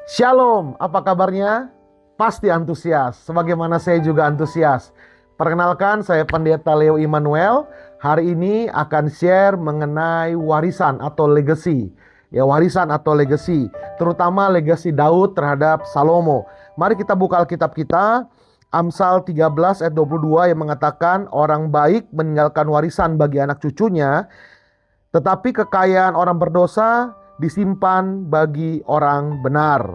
Shalom, apa kabarnya? Pasti antusias, sebagaimana saya juga antusias. Perkenalkan, saya Pendeta Leo Immanuel. Hari ini akan share mengenai warisan atau legacy. Ya, warisan atau legacy, terutama legacy Daud terhadap Salomo. Mari kita buka Alkitab kita, Amsal 13 ayat 22 yang mengatakan orang baik meninggalkan warisan bagi anak cucunya, tetapi kekayaan orang berdosa disimpan bagi orang benar.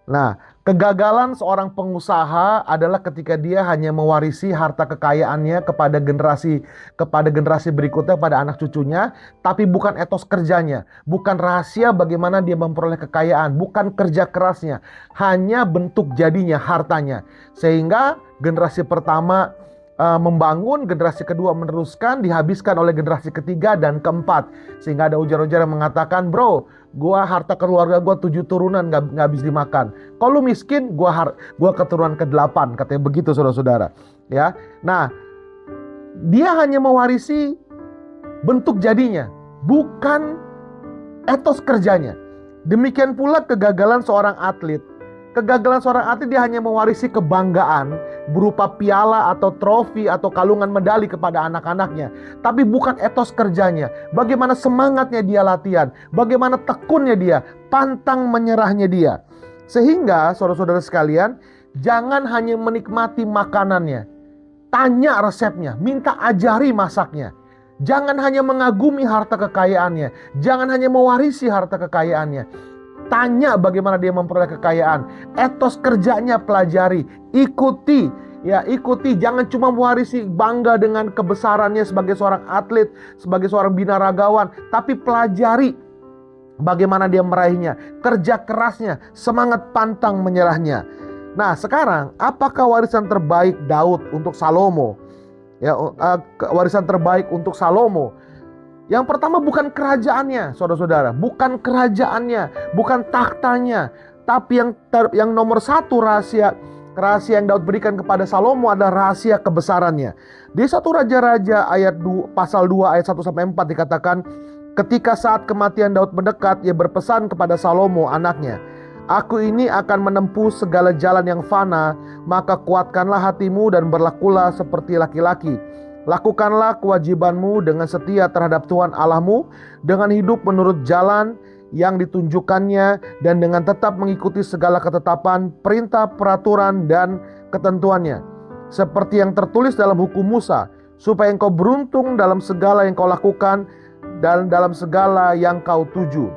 Nah, kegagalan seorang pengusaha adalah ketika dia hanya mewarisi harta kekayaannya kepada generasi berikutnya, pada anak cucunya, tapi bukan etos kerjanya, bukan rahasia bagaimana dia memperoleh kekayaan, bukan kerja kerasnya, hanya bentuk jadinya, hartanya. Sehingga generasi pertama membangun, generasi kedua meneruskan, dihabiskan oleh generasi ketiga dan keempat. Sehingga ada ujar-ujar yang mengatakan, bro, harta keluarga gua 7 turunan gak habis dimakan. Kalau lu miskin, gua keturunan ke-8, katanya begitu, saudara-saudara. Ya, nah, dia hanya mewarisi bentuk jadinya, bukan etos kerjanya. Demikian pula kegagalan seorang atlet. Kegagalan seorang atlet, dia hanya mewarisi kebanggaan berupa piala atau trofi atau kalungan medali kepada anak-anaknya, tapi bukan etos kerjanya. Bagaimana semangatnya dia latihan, bagaimana tekunnya dia, pantang menyerahnya dia. Sehingga saudara-saudara sekalian, jangan hanya menikmati makanannya, tanya resepnya, minta ajari masaknya. Jangan hanya mengagumi harta kekayaannya, jangan hanya mewarisi harta kekayaannya. Tanya bagaimana dia memperoleh kekayaan. Etos kerjanya pelajari, ikuti. Ya, ikuti. Jangan cuma mewarisi, bangga dengan kebesarannya sebagai seorang atlet, sebagai seorang binaragawan, tapi pelajari bagaimana dia meraihnya, kerja kerasnya, semangat pantang menyerahnya. Nah, sekarang apakah warisan terbaik Daud untuk Salomo? Ya, warisan terbaik untuk Salomo. Yang pertama, bukan kerajaannya, saudara-saudara, bukan kerajaannya, bukan tahtanya, tapi yang nomor satu rahasia yang Daud berikan kepada Salomo adalah rahasia kebesarannya. Di 1 Raja-Raja pasal 2 ayat 1 sampai 4 dikatakan, ketika saat kematian Daud mendekat, ia berpesan kepada Salomo anaknya, aku ini akan menempuh segala jalan yang fana, maka kuatkanlah hatimu dan berlakulah seperti laki-laki. Lakukanlah kewajibanmu dengan setia terhadap Tuhan Allahmu, dengan hidup menurut jalan yang ditunjukkannya, dan dengan tetap mengikuti segala ketetapan, perintah, peraturan, dan ketentuannya, seperti yang tertulis dalam hukum Musa, supaya engkau beruntung dalam segala yang kau lakukan dan dalam segala yang kau tuju.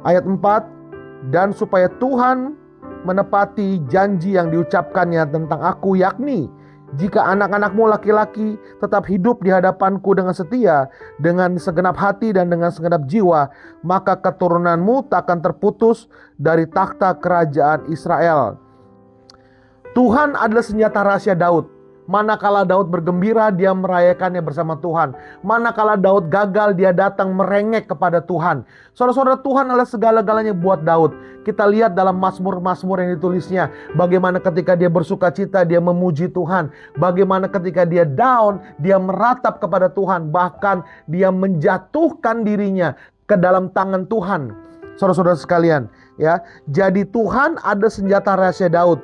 Ayat 4, dan supaya Tuhan menepati janji yang diucapkannya tentang aku, yakni jika anak-anakmu laki-laki tetap hidup di hadapanku dengan setia, dengan segenap hati dan dengan segenap jiwa, maka keturunanmu tak akan terputus dari takhta kerajaan Israel. Tuhan adalah senjata rahasia Daud. Manakala Daud bergembira, dia merayakannya bersama Tuhan. Manakala Daud gagal, dia datang merengek kepada Tuhan. Saudara-saudara, Tuhan adalah segala-galanya buat Daud. Kita lihat dalam Mazmur-Mazmur yang ditulisnya, bagaimana ketika dia bersuka cita, dia memuji Tuhan. Bagaimana ketika dia down, dia meratap kepada Tuhan. Bahkan dia menjatuhkan dirinya ke dalam tangan Tuhan. Saudara-saudara sekalian, ya. Jadi Tuhan ada senjata rahasia Daud.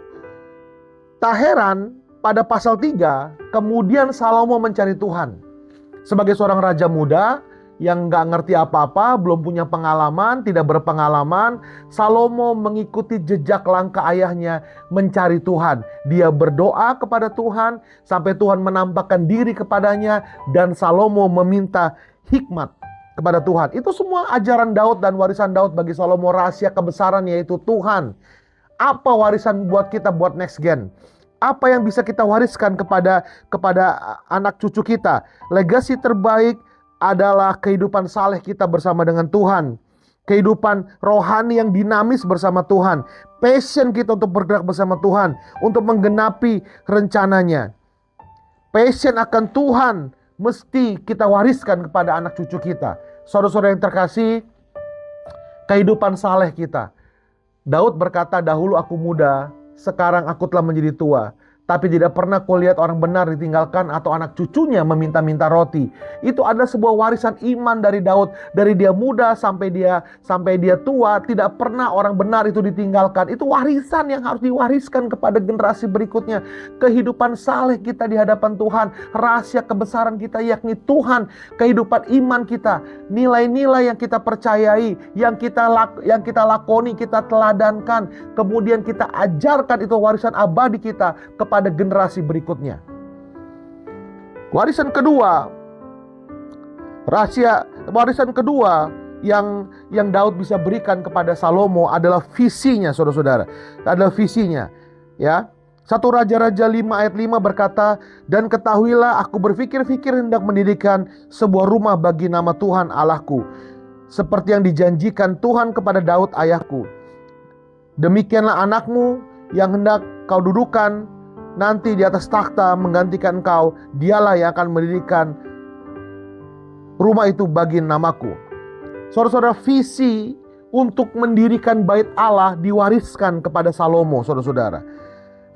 Tak heran pada pasal 3, kemudian Salomo mencari Tuhan. Sebagai seorang raja muda yang gak ngerti apa-apa, belum punya pengalaman, tidak berpengalaman, Salomo mengikuti jejak langkah ayahnya mencari Tuhan. Dia berdoa kepada Tuhan sampai Tuhan menampakkan diri kepadanya, dan Salomo meminta hikmat kepada Tuhan. Itu semua ajaran Daud dan warisan Daud bagi Salomo, rahasia kebesaran yaitu Tuhan. Apa warisan buat kita, buat next gen? Apa yang bisa kita wariskan kepada anak cucu kita? Legasi terbaik adalah kehidupan saleh kita bersama dengan Tuhan. Kehidupan rohani yang dinamis bersama Tuhan. Passion kita untuk bergerak bersama Tuhan, untuk menggenapi rencananya. Passion akan Tuhan mesti kita wariskan kepada anak cucu kita. Saudara-saudara yang terkasih, kehidupan saleh kita. Daud berkata, dahulu aku muda, sekarang aku telah menjadi tua, tapi tidak pernah kau lihat orang benar ditinggalkan atau anak cucunya meminta-minta roti. Itu adalah sebuah warisan iman dari Daud. Dari dia muda sampai dia tua, tidak pernah orang benar itu ditinggalkan. Itu warisan yang harus diwariskan kepada generasi berikutnya. Kehidupan saleh kita di hadapan Tuhan, rahasia kebesaran kita yakni Tuhan, kehidupan iman kita, nilai-nilai yang kita percayai, yang kita lakoni, kita teladankan, kemudian kita ajarkan, itu warisan abadi kita kepada generasi berikutnya. Warisan kedua yang Daud bisa berikan kepada Salomo adalah visinya, saudara-saudara. Adalah visinya, ya. 1 Raja-Raja 5 ayat 5 berkata, "Dan ketahuilah aku berfikir-fikir hendak mendirikan sebuah rumah bagi nama Tuhan Allahku, seperti yang dijanjikan Tuhan kepada Daud ayahku. Demikianlah anakmu yang hendak kau dudukan nanti di atas takhta menggantikan engkau, dialah yang akan mendirikan rumah itu bagi namaku." Saudara-saudara, visi untuk mendirikan bait Allah diwariskan kepada Salomo, saudara-saudara.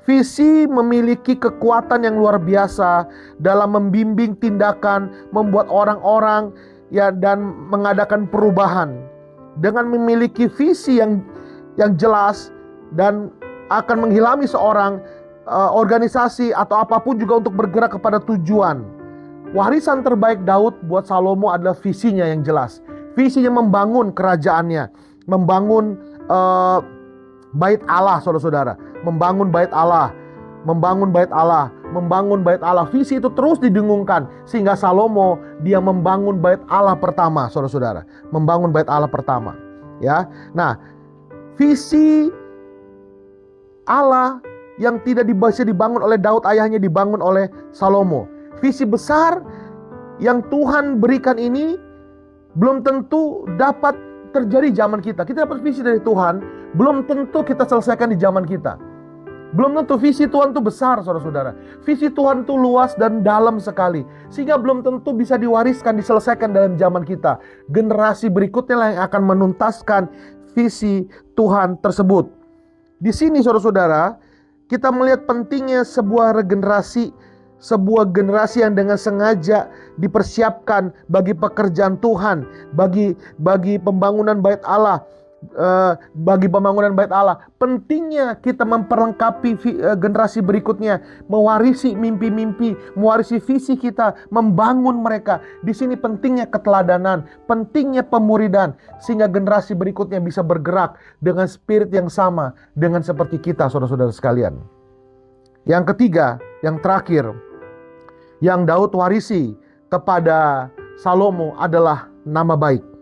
Visi memiliki kekuatan yang luar biasa dalam membimbing tindakan, membuat orang-orang dan mengadakan perubahan. Dengan memiliki visi yang jelas dan akan menghilami seorang organisasi atau apapun juga untuk bergerak kepada tujuan. Warisan terbaik Daud buat Salomo adalah visinya yang jelas. Visinya membangun kerajaannya, membangun bait Allah, saudara-saudara. Membangun bait Allah. Visi itu terus didengungkan sehingga Salomo dia membangun bait Allah pertama, saudara-saudara. Membangun bait Allah pertama, ya. Nah, visi Allah yang tidak bisa dibangun oleh Daud ayahnya dibangun oleh Salomo. Visi besar yang Tuhan berikan ini belum tentu dapat terjadi zaman kita. Kita dapat visi dari Tuhan, belum tentu kita selesaikan di zaman kita. Belum tentu. Visi Tuhan itu besar, saudara-saudara. Visi Tuhan itu luas dan dalam sekali, sehingga belum tentu bisa diwariskan, diselesaikan dalam zaman kita. Generasi berikutnya lah yang akan menuntaskan visi Tuhan tersebut. Di sini, saudara-saudara, kita melihat pentingnya sebuah regenerasi, sebuah generasi yang dengan sengaja dipersiapkan bagi pekerjaan Tuhan, bagi pembangunan bait Allah. Pentingnya kita memperlengkapi generasi berikutnya, mewarisi mimpi-mimpi, mewarisi visi kita, membangun mereka. Di sini pentingnya keteladanan, pentingnya pemuridan, sehingga generasi berikutnya bisa bergerak dengan spirit yang sama dengan seperti kita, saudara-saudara sekalian. Yang ketiga, yang terakhir, yang Daud warisi kepada Salomo adalah nama baik.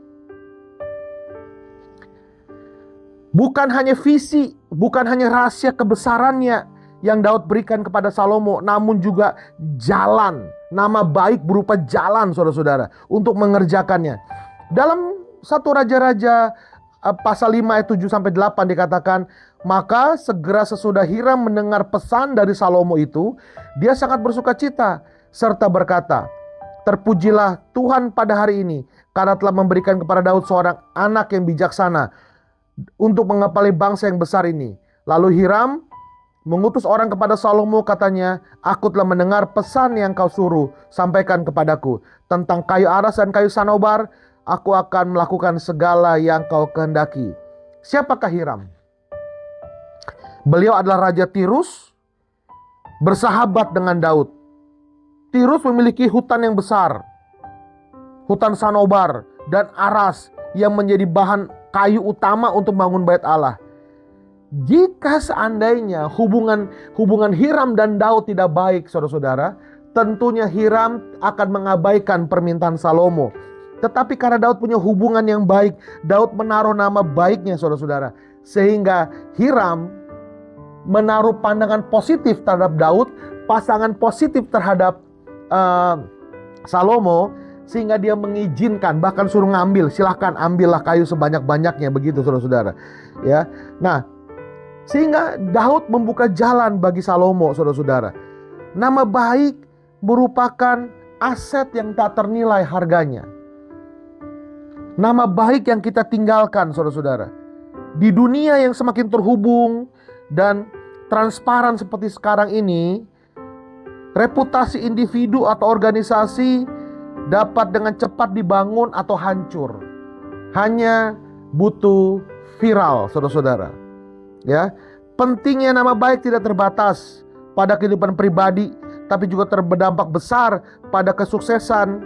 Bukan hanya visi, bukan hanya rahasia kebesarannya yang Daud berikan kepada Salomo, namun juga jalan, nama baik berupa jalan, saudara-saudara, untuk mengerjakannya. Dalam 1 Raja-Raja pasal 5 ayat 7-8 dikatakan, "Maka segera sesudah Hiram mendengar pesan dari Salomo itu, dia sangat bersuka cita, serta berkata, 'Terpujilah Tuhan pada hari ini, karena telah memberikan kepada Daud seorang anak yang bijaksana untuk mengepali bangsa yang besar ini.' Lalu Hiram mengutus orang kepada Salomo, katanya, 'Aku telah mendengar pesan yang kau suruh sampaikan kepadaku tentang kayu aras dan kayu sanobar. Aku akan melakukan segala yang kau kehendaki.'" Siapakah Hiram? Beliau adalah Raja Tirus, bersahabat dengan Daud. Tirus memiliki hutan yang besar, hutan sanobar dan aras yang menjadi bahan kayu utama untuk bangun bait Allah. Jika seandainya hubungan Hiram dan Daud tidak baik, saudara-saudara, tentunya Hiram akan mengabaikan permintaan Salomo. Tetapi karena Daud punya hubungan yang baik, Daud menaruh nama baiknya, saudara-saudara, sehingga Hiram menaruh pandangan positif terhadap Daud, pasangan positif terhadap Salomo, sehingga dia mengizinkan, bahkan suruh ngambil, silahkan ambillah kayu sebanyak-banyaknya, begitu, saudara-saudara, ya. Nah, sehingga Daud membuka jalan bagi Salomo, saudara-saudara. Nama baik merupakan aset yang tak ternilai harganya. Nama baik yang kita tinggalkan, saudara-saudara, di dunia yang semakin terhubung dan transparan seperti sekarang ini, reputasi individu atau organisasi dapat dengan cepat dibangun atau hancur. Hanya butuh viral, saudara-saudara. Ya, pentingnya nama baik tidak terbatas pada kehidupan pribadi, tapi juga berdampak besar pada kesuksesan,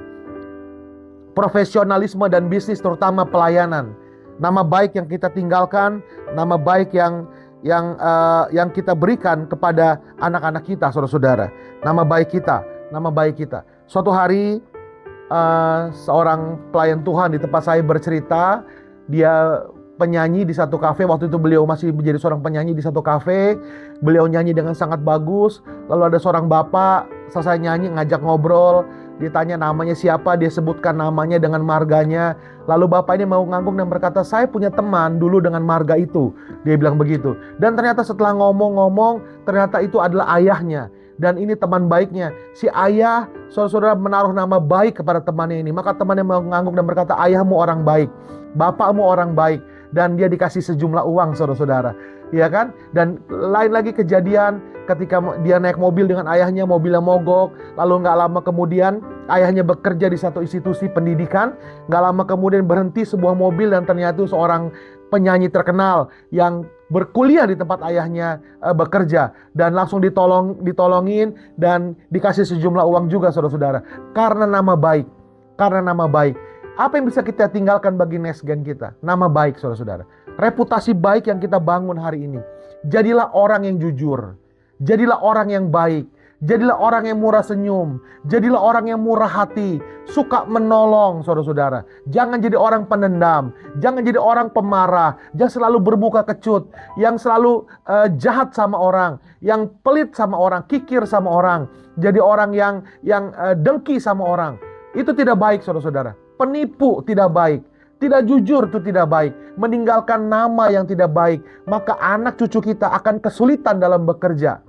profesionalisme dan bisnis, terutama pelayanan. Nama baik yang kita tinggalkan, nama baik yang kita berikan kepada anak-anak kita, saudara-saudara. Nama baik kita. Suatu hari seorang pelayan Tuhan di tempat saya bercerita, dia penyanyi di satu kafe. Waktu itu beliau masih menjadi seorang penyanyi di satu kafe. Beliau nyanyi dengan sangat bagus. Lalu ada seorang bapak selesai nyanyi ngajak ngobrol. Ditanya namanya siapa, dia sebutkan namanya dengan marganya. Lalu bapak ini mau ngangguk dan berkata, saya punya teman dulu dengan marga itu. Dia bilang begitu. Dan ternyata setelah ngomong-ngomong, ternyata itu adalah ayahnya. Dan ini teman baiknya. Si ayah, saudara-saudara, menaruh nama baik kepada temannya ini. Maka temannya mau ngangguk dan berkata, ayahmu orang baik, bapakmu orang baik. Dan dia dikasih sejumlah uang, saudara-saudara. Ya kan? Dan lain lagi kejadian ketika dia naik mobil dengan ayahnya, mobilnya mogok. Lalu gak lama kemudian ayahnya bekerja di satu institusi pendidikan. Gak lama kemudian berhenti sebuah mobil dan ternyata itu seorang penyanyi terkenal yang berkuliah di tempat ayahnya bekerja. Dan langsung ditolongin dan dikasih sejumlah uang juga, saudara-saudara. Karena nama baik. Apa yang bisa kita tinggalkan bagi next gen kita? Nama baik, saudara-saudara. Reputasi baik yang kita bangun hari ini. Jadilah orang yang jujur. Jadilah orang yang baik. Jadilah orang yang murah senyum. Jadilah orang yang murah hati. Suka menolong, saudara-saudara. Jangan jadi orang pendendam. Jangan jadi orang pemarah. Jangan selalu bermuka kecut. Yang selalu jahat sama orang. Yang pelit sama orang. Kikir sama orang. Jadi orang yang dengki sama orang. Itu tidak baik, saudara-saudara. Penipu tidak baik. Tidak jujur itu tidak baik. Meninggalkan nama yang tidak baik. Maka anak cucu kita akan kesulitan dalam bekerja.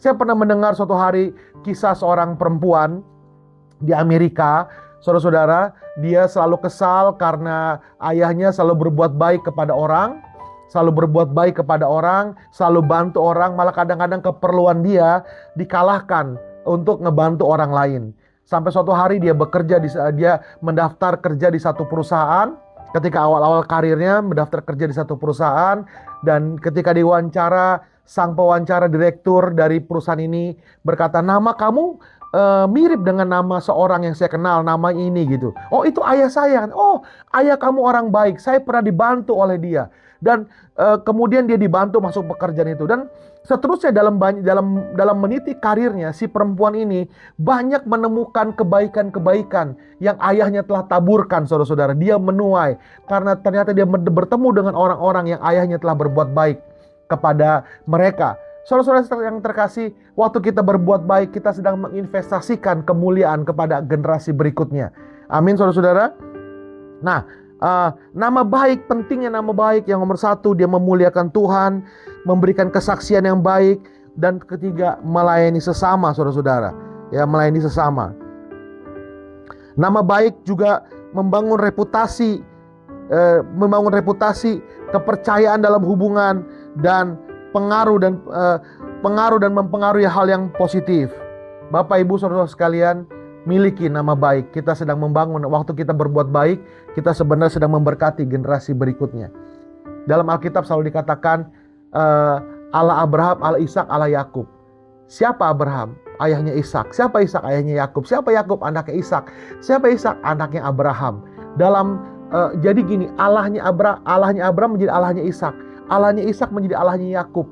Saya pernah mendengar suatu hari kisah seorang perempuan di Amerika. Saudara-saudara, dia selalu kesal karena ayahnya selalu berbuat baik kepada orang. Selalu bantu orang. Malah kadang-kadang keperluan dia dikalahkan untuk ngebantu orang lain. Sampai suatu hari dia mendaftar kerja di satu perusahaan. Ketika awal-awal karirnya mendaftar kerja di satu perusahaan. Dan ketika diwawancara, sang pewawancara direktur dari perusahaan ini berkata, nama kamu mirip dengan nama seorang yang saya kenal, nama ini gitu. Oh, itu ayah saya. Oh, ayah kamu orang baik, saya pernah dibantu oleh dia. Dan kemudian dia dibantu masuk pekerjaan itu. Dan seterusnya dalam meniti karirnya, si perempuan ini banyak menemukan kebaikan-kebaikan yang ayahnya telah taburkan, saudara-saudara. Dia menuai karena ternyata dia bertemu dengan orang-orang yang ayahnya telah berbuat baik kepada mereka. Saudara-saudara yang terkasih, waktu kita berbuat baik, kita sedang menginvestasikan kemuliaan kepada generasi berikutnya. Amin, saudara-saudara. Nah, nama baik, pentingnya nama baik. Yang nomor satu, dia memuliakan Tuhan, memberikan kesaksian yang baik. Dan ketiga, melayani sesama, saudara-saudara. Ya, melayani sesama. Nama baik juga membangun reputasi, kepercayaan dalam hubungan, dan pengaruh dan mempengaruhi hal yang positif. Bapak, Ibu, saudara sekalian, miliki nama baik. Kita sedang membangun. Waktu kita berbuat baik, kita sebenarnya sedang memberkati generasi berikutnya. Dalam Alkitab selalu dikatakan Allah Abraham, Allah Ishak, Allah Yakub. Siapa Abraham? Ayahnya Ishak. Siapa Ishak? Ayahnya Yakub. Siapa Yakub? Anaknya Ishak. Siapa Ishak? Anaknya Abraham. Jadi gini, Allahnya Abraham menjadi Allahnya Ishak. Allahnya Ishak menjadi Allahnya Yakub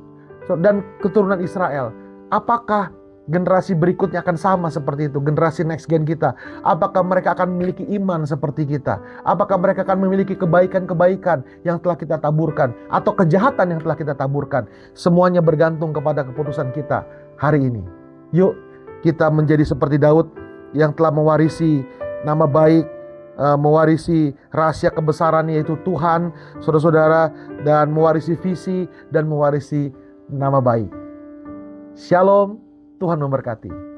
dan keturunan Israel. Apakah generasi berikutnya akan sama seperti itu? Generasi next gen kita, apakah mereka akan memiliki iman seperti kita? Apakah mereka akan memiliki kebaikan-kebaikan yang telah kita taburkan, atau kejahatan yang telah kita taburkan? Semuanya bergantung kepada keputusan kita hari ini. Yuk kita menjadi seperti Daud yang telah mewarisi nama baik, mewarisi rahasia kebesaran yaitu Tuhan, saudara-saudara, dan mewarisi visi dan mewarisi nama baik. Shalom, Tuhan memberkati.